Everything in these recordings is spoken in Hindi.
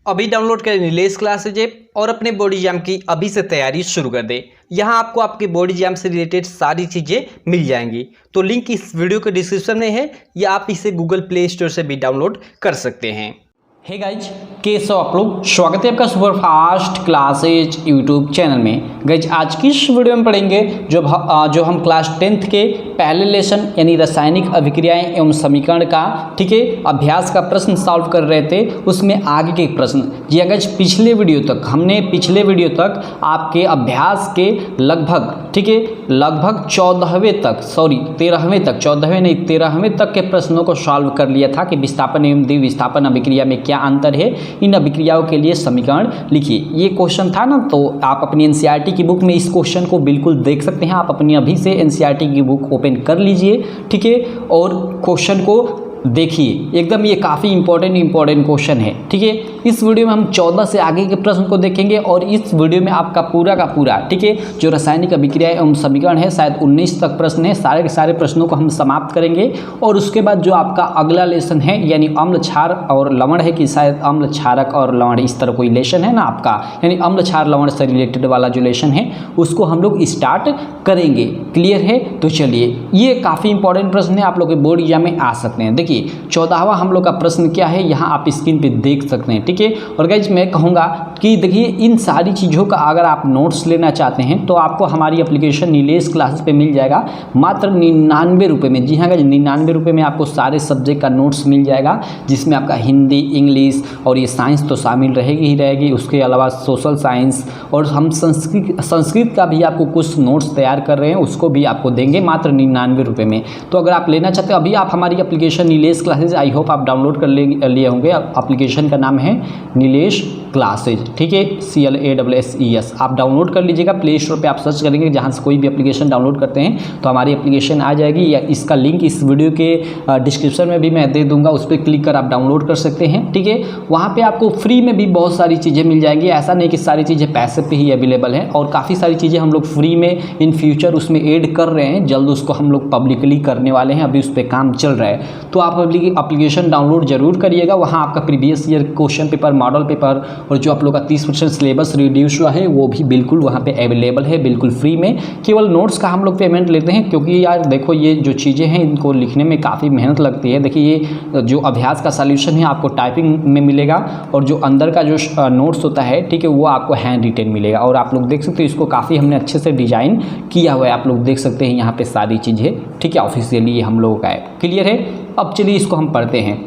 अभी डाउनलोड करें नीलेश क्लासेज ऐप और अपने बोर्ड एग्जाम की अभी से तैयारी शुरू कर दें। यहाँ आपको आपके बोर्ड एग्जाम से रिलेटेड सारी चीज़ें मिल जाएंगी। तो लिंक इस वीडियो के डिस्क्रिप्शन में है या आप इसे गूगल प्ले स्टोर से भी डाउनलोड कर सकते हैं। हे गाइज, कैसे हो आप लोग। स्वागत है आपका super fast classes YouTube channel में। गाइज आज की इस वीडियो में पढ़ेंगे जो हम क्लास 10th के पहले लेसन यानी रासायनिक अभिक्रियाएं एवं समीकरण का अभ्यास का प्रश्न सॉल्व कर रहे थे, उसमें आगे के प्रश्न। जी गाइज पिछले वीडियो तक आपके अभ्यास के लगभग 13वें तक के प्रश्नों को सॉल्व कर लिया था कि विस्थापन एवं द्विविस्थापन अभिक्रिया में क्या अंतर है, इन अभिक्रियाओं के लिए समीकरण लिखिए। ये क्वेश्चन था ना, तो आप अपनी एनसीईआरटी की बुक में इस क्वेश्चन को बिल्कुल देख सकते हैं। आप अपनी अभी से एनसीईआरटी की बुक ओपन कर लीजिए, ठीक है, और क्वेश्चन को देखिए। एकदम ये काफ़ी इंपॉर्टेंट क्वेश्चन है, ठीक है। इस वीडियो में हम 14 से आगे के प्रश्न को देखेंगे और इस वीडियो में आपका पूरा का पूरा, ठीक है, जो रासायनिक अभिक्रिया एवं समीकरण है, शायद 19 तक प्रश्न है, सारे के सारे प्रश्नों को हम समाप्त करेंगे। और उसके बाद जो आपका अगला लेसन है यानी अम्ल क्षार और लवण है, कि शायद अम्ल क्षारक और लवण इस तरह कोई लेसन है ना आपका, यानी अम्ल क्षार लवण से रिलेटेड वाला जो लेसन है उसको हम लोग स्टार्ट करेंगे। क्लियर है? तो चलिए, ये काफ़ी इंपॉर्टेंट प्रश्न है, आप लोग के बोर्ड एग्जाम में आ सकते हैं। देखिए 14वां हम लोग का प्रश्न क्या है, यहाँ आप स्क्रीन पे देख सकते हैं, ठीक है। और गाइज मैं कहूँगा कि देखिए इन सारी चीज़ों का अगर आप नोट्स लेना चाहते हैं तो आपको हमारी एप्लीकेशन नीलेश क्लासेस पे मिल जाएगा मात्र 99 रुपये में। जी हाँ गाइज, 99 रुपये में आपको सारे सब्जेक्ट का नोट्स मिल जाएगा, जिसमें आपका हिंदी, इंग्लिश और ये साइंस तो शामिल रहेगी। उसके अलावा सोशल साइंस और हम संस्कृत का भी आपको कुछ नोट्स तैयार कर रहे हैं, उसको भी आपको देंगे मात्र 99 रुपये में। तो अगर आप लेना चाहते हैं, अभी आप हमारी application Nilesh classes, I hope आप डाउनलोड कर लिए होंगे। एप्लीकेशन का नाम है नीलेश क्लासेज, ठीक है, CLASSES। आप डाउनलोड कर लीजिएगा, प्ले स्टोर पे आप सर्च करेंगे, जहाँ से कोई भी एप्लीकेशन डाउनलोड करते हैं तो हमारी एप्लीकेशन आ जाएगी, या इसका लिंक इस वीडियो के डिस्क्रिप्शन में भी मैं दे दूंगा, उस पर क्लिक कर आप डाउनलोड कर सकते हैं, ठीक है। वहाँ पे आपको फ्री में भी बहुत सारी चीज़ें मिल जाएंगी, ऐसा नहीं कि सारी चीज़ें पैसे पे ही अवेलेबल हैं, और काफ़ी सारी चीज़ें हम लोग फ्री में इन फ्यूचर उसमें ऐड कर रहे हैं, जल्द उसको हम लोग पब्लिकली करने वाले हैं, अभी उस पर काम चल रहा है। तो आप एप्लीकेशन डाउनलोड जरूर करिएगा। वहाँ आपका previous year question paper, model paper और जो आप लोग का 30% सिलेबस रिड्यूस हुआ है वो भी बिल्कुल वहाँ पे अवेलेबल है, बिल्कुल फ्री में। केवल नोट्स का हम लोग पेमेंट लेते हैं, क्योंकि यार देखो ये जो चीज़ें हैं इनको लिखने में काफ़ी मेहनत लगती है। देखिए ये जो अभ्यास का सॉल्यूशन है आपको टाइपिंग में मिलेगा, और जो अंदर का जो नोट्स होता है, ठीक है, वो आपको हैंड रिटेन मिलेगा। और आप लोग देख सकते हो इसको काफ़ी हमने अच्छे से डिज़ाइन किया हुआ है, आप लोग देख सकते हैं यहाँ पर सारी चीज़ें, ठीक है, ऑफिशियली ये हम लोगों का है। क्लियर है? अब चलिए इसको हम पढ़ते हैं।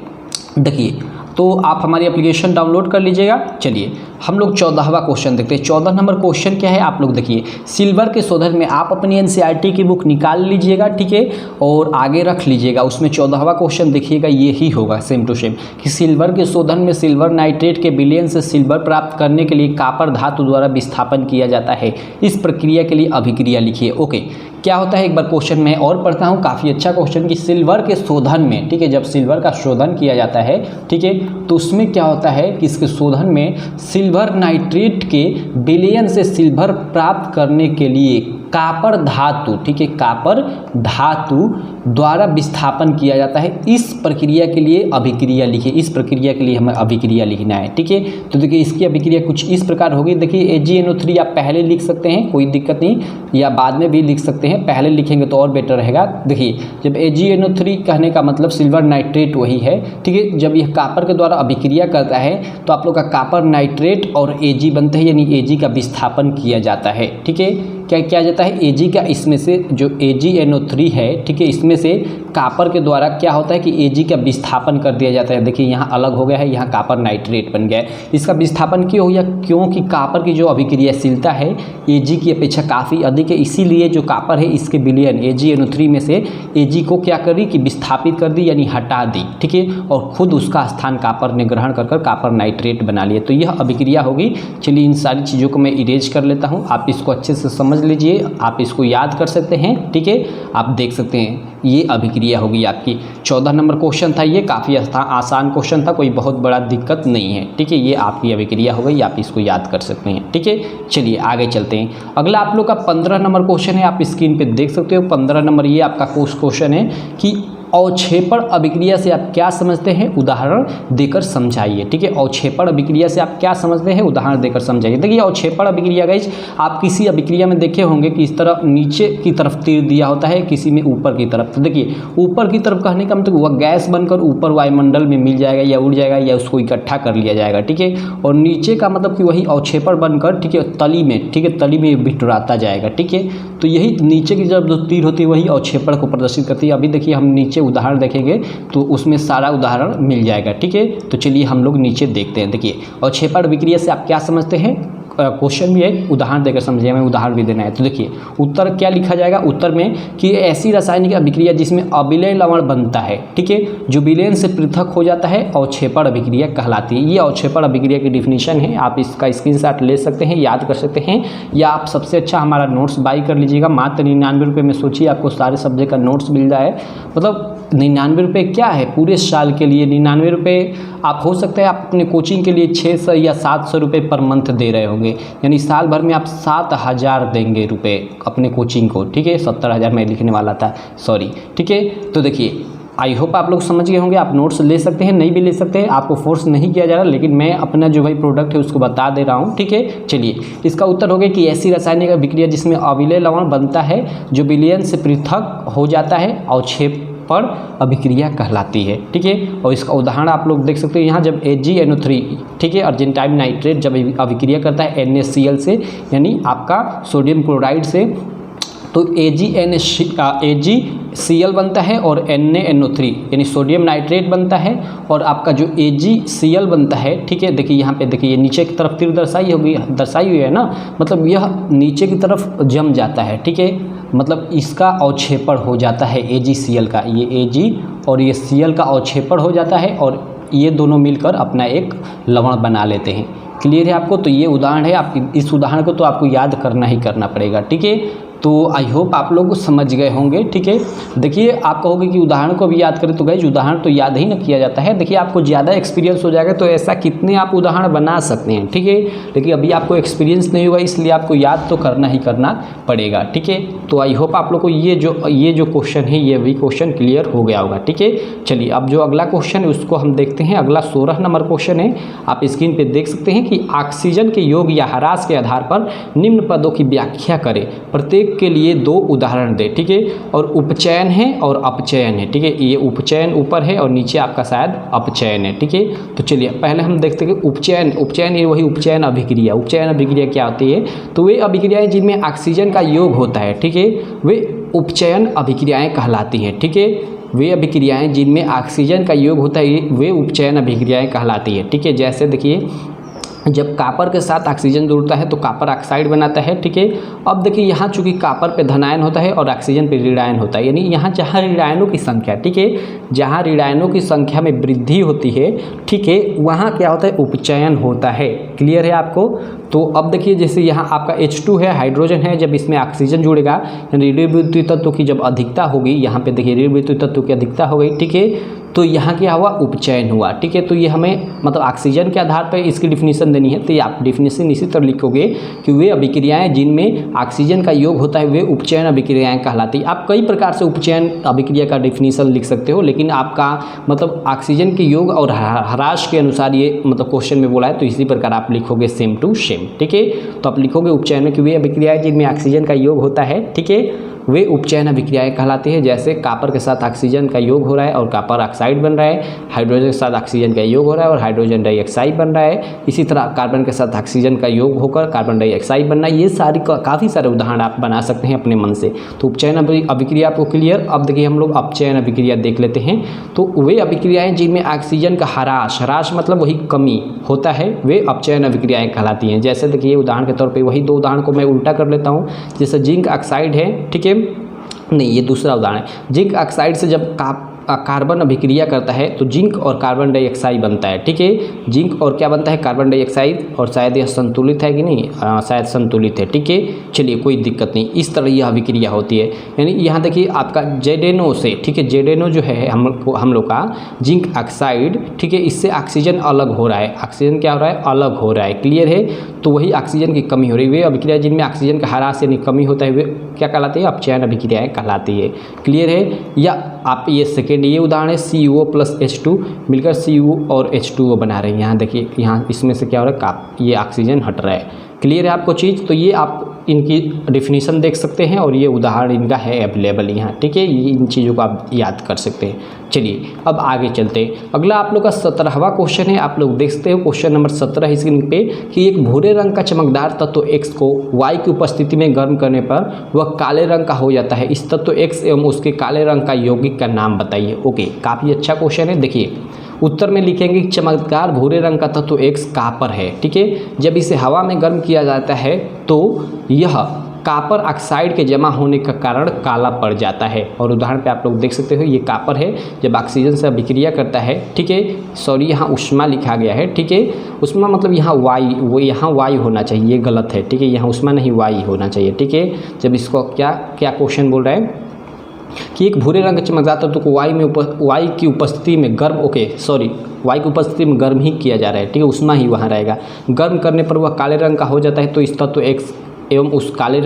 देखिए, तो आप हमारी एप्लीकेशन डाउनलोड कर लीजिएगा। चलिए हम लोग 14वां क्वेश्चन देखते हैं। 14 नंबर क्वेश्चन क्या है, आप लोग देखिए, सिल्वर के शोधन में आप अपनी एनसीईआरटी की बुक निकाल लीजिएगा, ठीक है, और आगे रख लीजिएगा। उसमें 14वां क्वेश्चन देखिएगा, ये ही होगा सेम टू सेम, कि सिल्वर के शोधन में सिल्वर नाइट्रेट के विलयन से सिल्वर प्राप्त करने के लिए कॉपर धातु द्वारा विस्थापन किया जाता है। इस प्रक्रिया के लिए अभिक्रिया लिखिए। ओके, क्या होता है एक बार क्वेश्चन में और पढ़ता हूँ, काफ़ी अच्छा क्वेश्चन, कि सिल्वर के शोधन में, ठीक है, जब सिल्वर का शोधन किया जाता है, ठीक है, तो उसमें क्या होता है कि इसके शोधन में सिल्वर नाइट्रेट के विलयन से सिल्वर प्राप्त करने के लिए कॉपर धातु, ठीक है, कॉपर धातु द्वारा विस्थापन किया जाता है। इस प्रक्रिया के लिए अभिक्रिया लिखिए। इस प्रक्रिया के लिए हमें अभिक्रिया लिखना है, ठीक है। तो देखिए इसकी अभिक्रिया कुछ इस प्रकार होगी। देखिए AgNO3 आप पहले लिख सकते हैं, कोई दिक्कत नहीं, या बाद में भी लिख सकते हैं, पहले लिखेंगे तो और बेटर रहेगा। देखिए जब AgNO3 कहने का मतलब सिल्वर नाइट्रेट वही है, ठीक है। जब यह कॉपर के द्वारा अभिक्रिया करता है तो आप लोग का कॉपर नाइट्रेट और Ag बनता है, यानी Ag का विस्थापन किया जाता है, ठीक है। क्या किया जाता है, Ag का, इसमें से जो AgNO3 है, ठीक है, इसमें से कॉपर के द्वारा क्या होता है कि Ag का विस्थापन कर दिया जाता है। देखिए यहाँ अलग हो गया है, यहाँ कॉपर नाइट्रेट बन गया है। इसका विस्थापन क्यों हो गया, क्योंकि कॉपर की जो अभिक्रियाशीलता है Ag की अपेक्षा काफ़ी अधिक है, इसीलिए जो कॉपर है इसके विलयन AgNO3 में से Ag को क्या करी कि विस्थापित कर दी, यानी हटा दी, ठीक है, और खुद उसका स्थान कॉपर ने ग्रहण कर कॉपर नाइट्रेट बना लिया। तो यह अभिक्रिया होगी। चलिए इन सारी चीज़ों को मैं इरेज कर लेता हूँ, आप इसको अच्छे से समझ लीजिए, आप इसको याद कर सकते हैं, ठीक है। आप देख सकते हैं ये अभिक्रिया होगी आपकी। 14 नंबर क्वेश्चन था, ये काफ़ी आसान क्वेश्चन था, कोई बहुत बड़ा दिक्कत नहीं है, ठीक है। ये आपकी अभिक्रिया हो गई, आप इसको याद कर सकते हैं, ठीक है। चलिए आगे चलते हैं। अगला आप लोग का 15 नंबर क्वेश्चन है, आप स्क्रीन पे देख सकते हो। 15 नंबर ये आपका क्वेश्चन है कि अवक्षेपण अभिक्रिया से आप क्या समझते हैं, उदाहरण देकर समझाइए। ठीक है, अवक्षेपण अभिक्रिया से आप क्या समझते हैं, उदाहरण देकर समझाइए। देखिए अवक्षेपण अभिक्रिया गाइस, आप किसी अभिक्रिया में देखे होंगे कि इस तरह नीचे की तरफ तीर दिया होता है, किसी में ऊपर की तरफ। तो देखिए ऊपर की तरफ कहने का मतलब वह गैस बनकर ऊपर वायुमंडल में मिल जाएगा या उड़ जाएगा या उसको इकट्ठा कर लिया जाएगा। ठीक है, और नीचे का मतलब कि वही अवक्षेपण बनकर, ठीक है, तली में, ठीक है, तली में बिटुराता जाएगा। ठीक है, तो यही नीचे की जब जो तीर होती है वही अवक्षेपण को प्रदर्शित करती है। अभी देखिए हम नीचे उदाहरण देखेंगे तो उसमें सारा उदाहरण मिल जाएगा। ठीक है, तो चलिए हम लोग नीचे देखते हैं। देखिए अवक्षेपण अभिक्रिया से आप क्या समझते हैं, क्वेश्चन भी है, उदाहरण देकर समझिए, हमें उदाहरण भी देना है। तो देखिए उत्तर क्या लिखा जाएगा, उत्तर में कि ऐसी रासायनिक अभिक्रिया जिसमें अविलय लवण बनता है, ठीक है, जो विलयन से पृथक हो जाता है, अवक्षेपण अभिक्रिया कहलाती है। ये अवक्षेपण अभिक्रिया की डिफिनीशन है, आप इसका स्क्रीनशॉट ले सकते हैं, याद कर सकते हैं, या आप सबसे अच्छा हमारा नोट्स बाई कर लीजिएगा। मात्र 99 रुपये में सोचिए आपको सारे सब्जेक्ट का नोट्स मिल जाए। मतलब 99 रुपये क्या है पूरे साल के लिए, 99 रुपये आप हो सकता है आप अपने कोचिंग के लिए 600 या 700 रुपये पर मंथ दे रहे होंगे, यानी साल भर में आप 7,000 देंगे रुपए अपने कोचिंग को। ठीक है, 70,000 मैं लिखने वाला था, सॉरी। ठीक है, तो देखिए आई होप आप लोग समझ गए होंगे। आप नोट्स ले सकते हैं, नहीं भी ले सकते हैं, आपको फोर्स नहीं किया जा रहा, लेकिन मैं अपना जो भाई प्रोडक्ट है उसको बता दे रहा हूँ। ठीक है, चलिए इसका उत्तर हो गया कि ऐसी रासायनिक अभिक्रिया जिसमें अविलय लवण बनता है जो विलयन से पृथक हो जाता है, अवक्षेपण अभिक्रिया कहलाती है। ठीक है, और इसका उदाहरण आप लोग देख सकते हैं यहाँ, जब AgNO3, ठीक है, अर्जेंटाइन नाइट्रेट जब अभिक्रिया करता है NaCl से, यानी आपका सोडियम क्लोराइड से, तो AgCl बनता है और NaNO3 यानी सोडियम नाइट्रेट बनता है, और आपका जो AgCl बनता है, ठीक है, देखिए यहाँ पे देखिए नीचे की तरफ तीर दर्शाई हुई है ना, मतलब यह नीचे की तरफ जम जाता है। ठीक है, मतलब इसका अवक्षेपण हो जाता है AgCl का, ये Ag और ये Cl का अवक्षेपण हो जाता है और ये दोनों मिलकर अपना एक लवण बना लेते हैं। क्लियर है आपको? तो ये उदाहरण है, आप इस उदाहरण को तो आपको याद करना ही करना पड़ेगा। ठीक है, तो आई होप आप लोग समझ गए होंगे। ठीक है, देखिए आप कहोगे कि उदाहरण को भी याद करें, तो गाइस उदाहरण तो याद ही ना किया जाता है। देखिए आपको ज़्यादा एक्सपीरियंस हो जाएगा तो ऐसा कितने आप उदाहरण बना सकते हैं। ठीक है, लेकिन अभी आपको एक्सपीरियंस नहीं होगा, इसलिए आपको याद तो करना ही करना पड़ेगा। ठीक है, तो आई होप आप लोग को ये जो क्वेश्चन है ये भी क्वेश्चन क्लियर हो गया होगा। ठीक है, चलिए अब जो अगला क्वेश्चन है उसको हम देखते हैं। अगला 16 नंबर क्वेश्चन है, आप स्क्रीन पर देख सकते हैं कि ऑक्सीजन के योग या ह्रास के आधार पर निम्न पदों की व्याख्या करें, प्रत्येक के लिए 2 उदाहरण दे। ठीक है, और उपचयन है और अपचयन है। ठीक है, ये उपचयन ऊपर है और नीचे आपका शायद अपचयन है। ठीक है, तो चलिए पहले हम देखते हैं कि उपचयन ये वही उपचयन अभिक्रिया। उपचयन अभिक्रिया क्या होती है? तो वे अभिक्रियाएं जिनमें ऑक्सीजन का योग होता है, ठीक है, वे उपचयन अभिक्रियाएं कहलाती हैं। ठीक है, वे अभिक्रियाएं जिनमें ऑक्सीजन का योग होता है वे उपचयन अभिक्रियाएं कहलाती है। ठीक है, जैसे देखिए जब कॉपर के साथ ऑक्सीजन जुड़ता है तो कॉपर ऑक्साइड बनाता है। ठीक है, अब देखिए यहाँ चूंकि कॉपर पे धनायन होता है और ऑक्सीजन पे ऋणायन होता है, यानी यहाँ जहाँ ऋणायनों की संख्या, ठीक है, जहाँ ऋणायनों की संख्या में वृद्धि होती है, ठीक है, वहाँ क्या होता है? उपचयन होता है। क्लियर है आपको? तो अब देखिए जैसे यहाँ आपका H2 है, हाइड्रोजन है, जब इसमें ऑक्सीजन जुड़ेगा यानी ऋण विद्युत तत्व की जब अधिकता होगी, यहाँ पे देखिए ऋण विद्युत तत्व की अधिकता हो गई। ठीक है, तो यहाँ क्या हुआ? उपचयन हुआ। ठीक है, तो ये हमें मतलब ऑक्सीजन के आधार पर इसकी डिफिनीशन देनी है, तो ये आप डिफिनीशन इसी तरह लिखोगे कि वे अभिक्रियाएं जिनमें ऑक्सीजन का योग होता है वे उपचयन अभिक्रियाएं कहलाती है। आप कई प्रकार से उपचयन अभिक्रिया का डिफिनीशन लिख सकते हो, लेकिन आपका मतलब ऑक्सीजन के योग और ह्रास के अनुसार ये मतलब क्वेश्चन में बोला है, तो इसी प्रकार आप लिखोगे सेम टू सेम। ठीक है, तो आप लिखोगे उपचयन में कि वे अभिक्रियाएं जिनमें ऑक्सीजन का योग होता है, ठीक है, वे उपचयन अभिक्रियाएं कहलाती है। जैसे कॉपर के साथ ऑक्सीजन का योग हो रहा है और कॉपर ऑक्साइड बन रहा है, हाइड्रोजन के साथ ऑक्सीजन का योग हो रहा है और हाइड्रोजन डाइऑक्साइड बन रहा है, इसी तरह कार्बन के साथ ऑक्सीजन का योग होकर कार्बन डाइऑक्साइड बनना। ये सारी काफ़ी सारे उदाहरण आप बना सकते हैं अपने मन से। तो उपचयन अभिक्रिया आपको क्लियर। अब देखिए हम लोग अपचयन अभिक्रिया देख लेते हैं। तो वे अभिक्रियाएं जिनमें ऑक्सीजन का ह्रास मतलब वही कमी होता है, वे अपचयन अभिक्रियाएं कहलाती हैं। जैसे देखिए उदाहरण के तौर पर वही 2 उदाहरण को मैं उल्टा कर लेता हूँ। जैसे जिंक ऑक्साइड है, ठीक है, नहीं ये दूसरा उदाहरण है। जिंक ऑक्साइड से जब कार्बन अभिक्रिया करता है तो जिंक और कार्बन डाइऑक्साइड बनता है। ठीक है, जिंक और क्या बनता है? Carbon dioxide. और शायद यह संतुलित है कि नहीं? शायद संतुलित है। ठीक है, चलिए कोई दिक्कत नहीं, इस तरह यह अभिक्रिया होती है। यानी यहाँ देखिए आपका जेडेनो से, ठीक है, जेडेनो जो है हम लोग का जिंक ऑक्साइड, ठीक है, इससे ऑक्सीजन अलग हो रहा है। ऑक्सीजन क्या हो रहा है? अलग हो रहा है। क्लियर है? तो वही ऑक्सीजन की कमी हो रही है। वे अभिक्रिया जिनमें ऑक्सीजन का ह्रास यानी कमी होता है वे क्या कहलाती है? अपचयन अभिक्रियाएं कहलाती है। क्लियर है? या आप ये सेकेंड ये उदाहरण है, CuO प्लस H2 मिलकर Cu और H2O बना रहे हैं। यहाँ देखिए, यहाँ इसमें से क्या हो रहा है, ये ऑक्सीजन हट रहा है। क्लियर है आपको चीज़? तो ये आप इनकी डेफिनेशन देख सकते हैं और ये उदाहरण इनका है अवेलेबल यहाँ, ठीक है। ये इन चीज़ों को आप याद कर सकते हैं। चलिए अब आगे चलते हैं। अगला आप लोग का 17वां क्वेश्चन है। आप लोग देख सकते हो क्वेश्चन नंबर 17 स्क्रीन पे कि एक भूरे रंग का चमकदार तत्व X को Y की उपस्थिति में गर्म करने पर वह काले रंग का हो जाता है। इस तत्व X एवं उसके काले रंग का यौगिक का नाम बताइए। ओके, काफ़ी अच्छा क्वेश्चन है। देखिए उत्तर में लिखेंगे चमकदार भूरे रंग का तत्व X कापर है, ठीक है। जब इसे हवा में गर्म किया जाता है तो यह कापर ऑक्साइड के जमा होने का कारण काला पड़ जाता है। और उदाहरण पे आप लोग देख सकते हो, ये कापर है, जब ऑक्सीजन से अभिक्रिया करता है, ठीक है। सॉरी, यहाँ उष्मा लिखा गया है, ठीक है। उष्मा मतलब यहाँ वाई, वो यहाँ वाई होना चाहिए, ये गलत है, ठीक है। यहाँ उष्मा नहीं वाई होना चाहिए, ठीक है। जब इसको क्या क्वेश्चन बोल रहा है कि एक भूरे रंग का चमकदार तत्व को वाई की उपस्थिति में गर्म, वाई की उपस्थिति में गर्म ही किया जा रहा है, ठीक है। उष्मा ही वहाँ रहेगा। गर्म करने पर वह काले रंग का हो जाता है। तो इस तत्व X एवं उस काले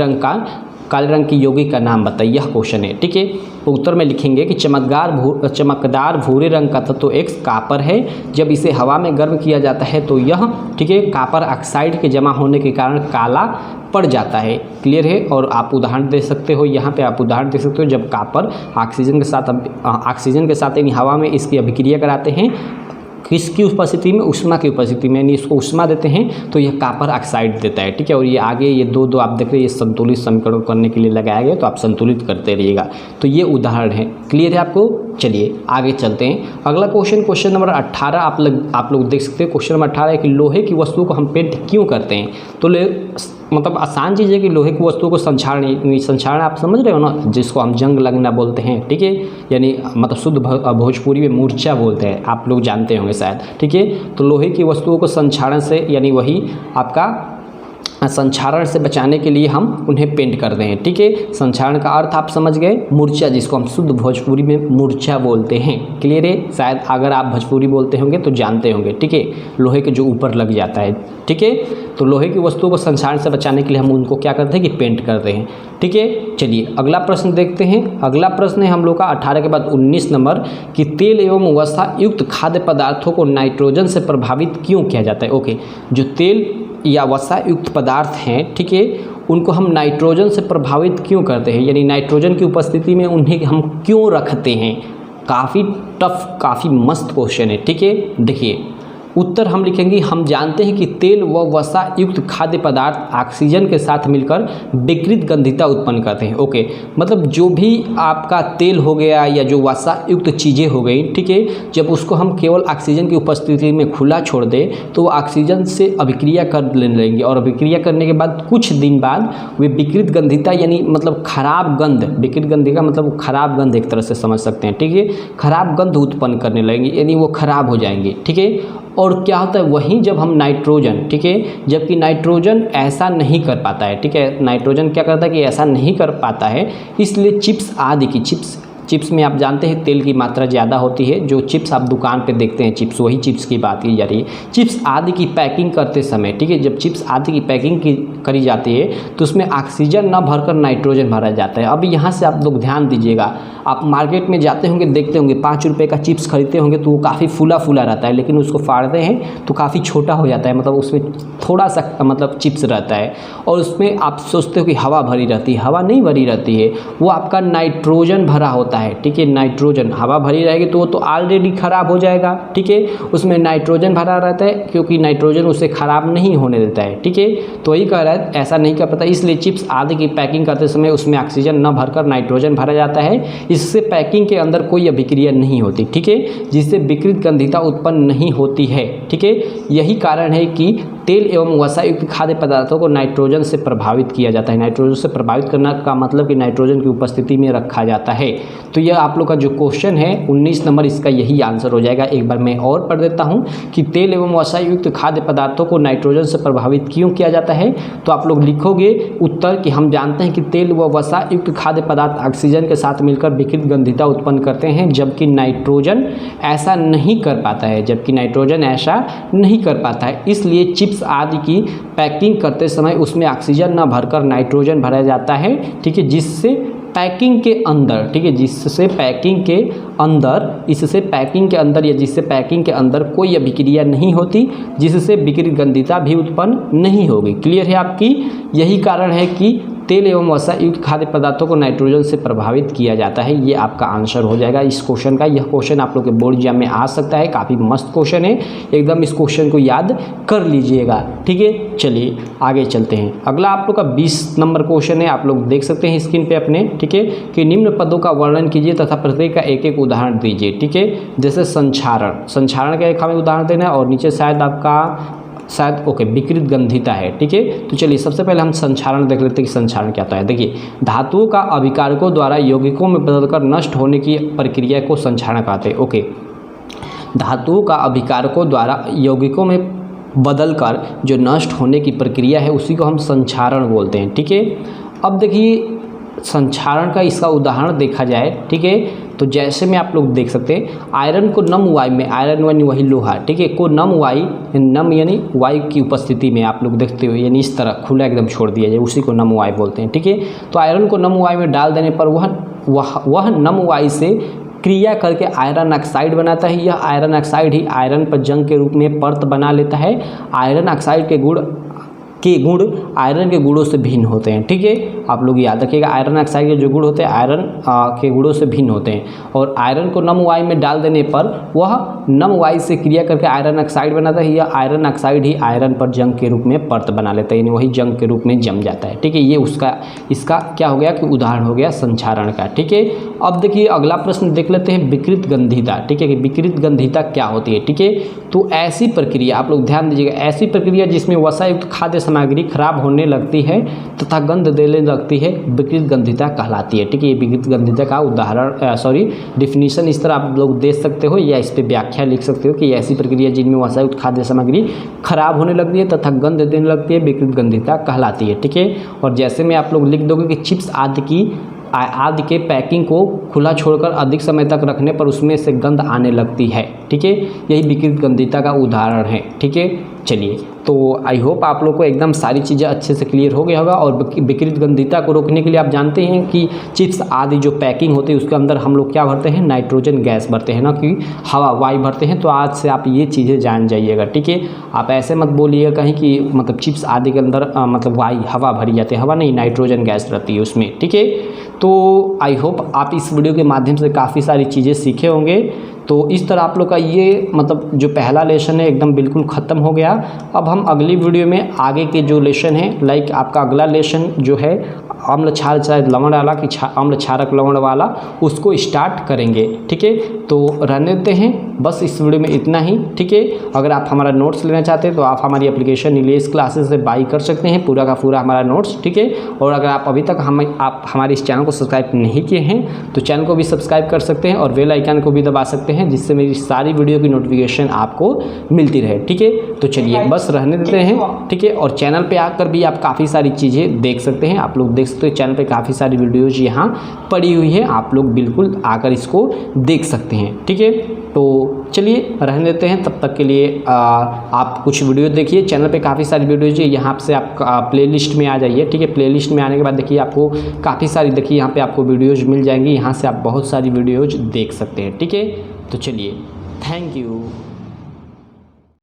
रंग की यौगिक का नाम बताइए, यह क्वेश्चन है, ठीक है। तो उत्तर में लिखेंगे कि चमकदार भूरे रंग का तत्व X कापर है। जब इसे हवा में गर्म किया जाता है तो यह, ठीक है, कापर ऑक्साइड के जमा होने के कारण काला पड़ जाता है। क्लियर है? और आप उदाहरण दे सकते हो, यहाँ पे आप उदाहरण दे सकते हो, जब कापर ऑक्सीजन के साथ यानी हवा में इसकी अभिक्रिया कराते हैं, किसकी उपस्थिति में? उष्मा की उपस्थिति में, यानी इसको उष्मा देते हैं तो यह कापर ऑक्साइड देता है, ठीक है। और ये आगे ये दो आप देख रहे हैं, ये संतुलित समीकरण करने के लिए लगाया गया, तो आप संतुलित करते रहिएगा। तो ये उदाहरण है। क्लियर है आपको? चलिए आगे चलते हैं। अगला क्वेश्चन नंबर 18 आप लोग देख सकते हैं। क्वेश्चन नंबर 18 है कि लोहे की वस्तु को हम पेंट क्यों करते हैं? तो मतलब आसान चीज़ है कि लोहे की वस्तु को संक्षारण आप समझ रहे हो ना, जिसको हम जंग लगना बोलते हैं, ठीक है। यानी मतलब शुद्ध भोजपुरी में मूर्छा बोलते हैं, आप लोग जानते होंगे शायद, ठीक है। तो लोहे की वस्तुओं को संक्षारण से, यानी वही आपका संक्षारण से बचाने के लिए हम उन्हें पेंट करते हैं, ठीक है। संक्षारण का अर्थ आप समझ गए, मूर्छा, जिसको हम शुद्ध भोजपुरी में मूर्छा बोलते हैं। क्लियर है? शायद अगर आप भोजपुरी बोलते होंगे तो जानते होंगे, ठीक है। लोहे के जो ऊपर लग जाता है, ठीक है। तो लोहे की वस्तुओं को संक्षारण से बचाने के लिए हम उनको क्या करते हैं कि पेंट करते हैं, ठीक है। चलिए अगला प्रश्न देखते हैं। अगला प्रश्न है हम लोग का 18 के बाद 19 नंबर कि तेल एवं वसा युक्त खाद्य पदार्थों को नाइट्रोजन से प्रभावित क्यों किया जाता है? ओके, जो तेल या वसा युक्त पदार्थ हैं, ठीक है, उनको हम नाइट्रोजन से प्रभावित क्यों करते हैं, यानी नाइट्रोजन की उपस्थिति में उन्हें हम क्यों रखते हैं? काफ़ी टफ, काफ़ी मस्त क्वेश्चन है, ठीक है। देखिए उत्तर हम लिखेंगे, हम जानते हैं कि तेल व वसा युक्त खाद्य पदार्थ ऑक्सीजन के साथ मिलकर विकृत गंधिता उत्पन्न करते हैं। ओके, मतलब जो भी आपका तेल हो गया या जो वसा युक्त चीज़ें हो गई, ठीक है, जब उसको हम केवल ऑक्सीजन की उपस्थिति में खुला छोड़ दें तो वो ऑक्सीजन से अभिक्रिया कर लेंगे और अभिक्रिया करने के बाद कुछ दिन बाद वे विकृत गंधिता यानी मतलब खराब गंध, विकृत गंधिता मतलब खराब गंध एक तरह से समझ सकते हैं, ठीक है। खराब गंध उत्पन्न करने लगेंगे, यानी वो खराब हो जाएंगे, ठीक है। और क्या होता है, वहीं जब हम नाइट्रोजन, ठीक है, जबकि नाइट्रोजन ऐसा नहीं कर पाता है, ठीक है। नाइट्रोजन क्या करता है कि ऐसा नहीं कर पाता है, इसलिए चिप्स आदि की चिप्स में आप जानते हैं तेल की मात्रा ज़्यादा होती है। जो चिप्स आप दुकान पे देखते हैं चिप्स, वही चिप्स की बात की जा रही है। चिप्स आदि की पैकिंग करते समय, ठीक है, जब चिप्स आदि की पैकिंग करी जाती है तो उसमें ऑक्सीजन न भरकर नाइट्रोजन भरा जाता है। अब यहाँ से आप लोग ध्यान दीजिएगा, आप मार्केट में जाते होंगे, देखते होंगे 5 रुपये का चिप्स खरीदते होंगे तो वो काफ़ी फूला फूला रहता है, लेकिन उसको फाड़ते हैं तो काफ़ी छोटा हो जाता है, मतलब उसमें थोड़ा सा मतलब चिप्स रहता है। और उसमें आप सोचते हो कि हवा भरी रहती है, हवा नहीं भरी रहती है, वो आपका नाइट्रोजन भरा होता है, ठीक है। नाइट्रोजन, हवा भरी रहेगी तो वो तो ऑलरेडी ख़राब हो जाएगा, ठीक है। उसमें नाइट्रोजन भरा रहता है क्योंकि नाइट्रोजन उसे ख़राब नहीं होने देता है, ठीक है। तो वही कह रहा है ऐसा नहीं कर पाता, इसलिए चिप्स आदि की पैकिंग करते समय उसमें ऑक्सीजन न भरकर नाइट्रोजन भरा जाता है। इससे पैकिंग के अंदर कोई अभिक्रिया नहीं होती, ठीक है, जिससे विकृत गंधिता उत्पन्न नहीं होती है, ठीक है। यही कारण है कि तेल एवं वसा युक्त खाद्य पदार्थों को नाइट्रोजन से प्रभावित किया जाता है। नाइट्रोजन से प्रभावित करना का मतलब कि नाइट्रोजन की उपस्थिति में रखा जाता है। तो यह आप लोग का जो क्वेश्चन है 19 नंबर, इसका यही आंसर हो जाएगा। एक बार मैं और पढ़ देता हूँ कि तेल एवं वसा युक्त खाद्य पदार्थों को नाइट्रोजन से प्रभावित क्यों किया जाता है। तो आप लोग लिखोगे उत्तर कि हम जानते हैं कि तेल व वसा युक्त खाद्य पदार्थ ऑक्सीजन के साथ मिलकर विकृत गंधिता उत्पन्न करते हैं, जबकि नाइट्रोजन ऐसा नहीं कर पाता है, इसलिए चिप्स आदि की पैकिंग करते समय उसमें ऑक्सीजन न भरकर नाइट्रोजन भरा जाता है, ठीक है, जिससे पैकिंग के अंदर, ठीक है, जिससे पैकिंग के अंदर, इससे पैकिंग के अंदर या जिससे पैकिंग के अंदर कोई अभिक्रिया नहीं होती, जिससे विकृत गंधिता भी उत्पन्न नहीं होगी। क्लियर है आपकी? यही कारण है कि तेल एवं वसा युक्त खाद्य पदार्थों को नाइट्रोजन से प्रभावित किया जाता है। ये आपका आंसर हो जाएगा इस क्वेश्चन का। यह क्वेश्चन आप लोग के बोर्ड एग्जाम में आ सकता है, काफ़ी मस्त क्वेश्चन है, एकदम इस क्वेश्चन को याद कर लीजिएगा। ठीक है, चलिए आगे चलते हैं। अगला आप लोग का 20 नंबर क्वेश्चन है, आप लोग देख सकते हैं स्क्रीन पे अपने। ठीक है, कि निम्न पदों का वर्णन कीजिए तथा प्रत्येक का एक एक उदाहरण दीजिए। ठीक है, जैसे संक्षारण का एक हमें उदाहरण देना है और नीचे शायद ओके विकृत गंधिता है। ठीक है, तो चलिए सबसे पहले हम संक्षारण देख लेते हैं कि संक्षारण क्या होता है। देखिए, धातुओं का अभिकारकों द्वारा यौगिकों में बदलकर नष्ट होने की प्रक्रिया को संक्षारण कहते हैं। ओके, धातुओं का अभिकारकों द्वारा यौगिकों में बदलकर जो नष्ट होने की प्रक्रिया है उसी को हम संक्षारण बोलते हैं। ठीक है, अब देखिए संक्षारण का इसका उदाहरण देखा जाए। ठीक है, तो जैसे में आप लोग देख सकते हैं, आयरन को नम वायु में, आयरन यानी वही लोहा, ठीक है, को नम वायु, नम यानी वायु की उपस्थिति में आप लोग देखते हो, यानी इस तरह खुला एकदम छोड़ दिया जाए, उसी को नम वायु बोलते हैं। ठीक है, तो आयरन को नम वायु में डाल देने पर वह नम वायु से क्रिया करके आयरन ऑक्साइड बनाता है। यह आयरन ऑक्साइड ही आयरन पर जंग के रूप में परत बना लेता है। आयरन ऑक्साइड के गुण आयरन के गुणों से भिन्न होते हैं। ठीक है, आप लोग याद रखिएगा, आयरन ऑक्साइड के जो गुण होते हैं आयरन के गुणों से भिन्न होते हैं। और आयरन को नम वायु में डाल देने पर वह नम वायु से क्रिया करके आयरन ऑक्साइड बनाता है। यह आयरन ऑक्साइड ही आयरन पर जंग के रूप में परत बना लेता है, यानी वही जंग के रूप में जम जाता है। ठीक है, ये इसका क्या हो गया कि उदाहरण हो गया संक्षारण का। ठीक है, अब देखिए अगला प्रश्न देख लेते हैं, विकृत गंधिता। ठीक है, कि विकृत गंधिता क्या होती है। ठीक है, तो ऐसी प्रक्रिया, आप लोग ध्यान दीजिएगा, ऐसी प्रक्रिया जिसमें वसायुक्त खाद्य सामग्री खराब होने लगती है तथा गंध देने लगती है, विकृत गंधिता कहलाती है। ठीक है, ये विकृत गंधिता का उदाहरण डिफिनीशन इस तरह आप लोग दे सकते हो या इस पर व्याख्या लिख सकते हो कि ऐसी प्रक्रिया जिनमें वसायुक्त खाद्य सामग्री खराब होने लगती है तथा गंध देने लगती है, विकृत गंधिता कहलाती है। ठीक है, और जैसे में आप लोग लिख दोगे कि चिप्स आदि के पैकिंग को खुला छोड़कर अधिक समय तक रखने पर उसमें से गंध आने लगती है। ठीक है, यही विकृत गंधिता का उदाहरण है। ठीक है, चलिए, तो आई होप आप लोग को एकदम सारी चीज़ें अच्छे से क्लियर हो गया होगा। और विकृत गंधिता को रोकने के लिए आप जानते हैं कि चिप्स आदि जो पैकिंग होती है उसके अंदर हम लोग क्या भरते हैं, नाइट्रोजन गैस भरते हैं, ना कि हवा वायु भरते हैं। तो आज से आप ये चीज़ें जान जाइएगा। ठीक है, आप ऐसे मत बोलिएगा कहीं कि मतलब चिप्स आदि के अंदर मतलब हवा भरी जाती है, हवा नहीं, नाइट्रोजन गैस रहती है उसमें। ठीक है, तो आई होप आप इस वीडियो के माध्यम से काफ़ी सारी चीज़ें सीखे होंगे। तो इस तरह आप लोग का ये मतलब जो पहला लेसन है एकदम बिल्कुल ख़त्म हो गया। अब हम अगली वीडियो में आगे के जो लेसन है, लाइक आपका अगला लेसन जो है अम्ल क्षार शायद लवण वाला कि अम्ल क्षारक लवण वाला, उसको स्टार्ट करेंगे। ठीक है, तो रहने देते हैं बस इस वीडियो में इतना ही। ठीक है, अगर आप हमारा नोट्स लेना चाहते हैं तो आप हमारी एप्लीकेशन नीलेश क्लासेस से बाई कर सकते हैं, पूरा का पूरा हमारा नोट्स। ठीक है, और अगर आप अभी तक आप हमारे इस चैनल को सब्सक्राइब नहीं किए हैं तो चैनल को भी सब्सक्राइब कर सकते हैं और बेल आइकन को भी दबा सकते हैं, जिससे मेरी सारी वीडियो की नोटिफिकेशन आपको मिलती रहे। ठीक है, तो चलिए बस रहने देते हैं। ठीक है, और चैनल पे आकर भी आप काफ़ी सारी चीज़ें देख सकते हैं। आप लोग देख सकते हो चैनल पे काफ़ी सारी वीडियोज यहाँ पड़ी हुई है, आप लोग बिल्कुल आकर इसको देख सकते हैं। ठीक है, तो चलिए रहने देते हैं, तब तक के लिए आप कुछ वीडियो देखिए। चैनल पे काफ़ी सारी वीडियोज है, यहाँ से आप प्लेलिस्ट में आ जाइए। ठीक है, प्लेलिस्ट में आने के बाद देखिए आपको काफ़ी सारी, देखिए यहाँ पे आपको वीडियोज मिल जाएंगी, यहाँ से आप बहुत सारी वीडियोज देख सकते हैं। ठीक है, तो चलिए, थैंक यू।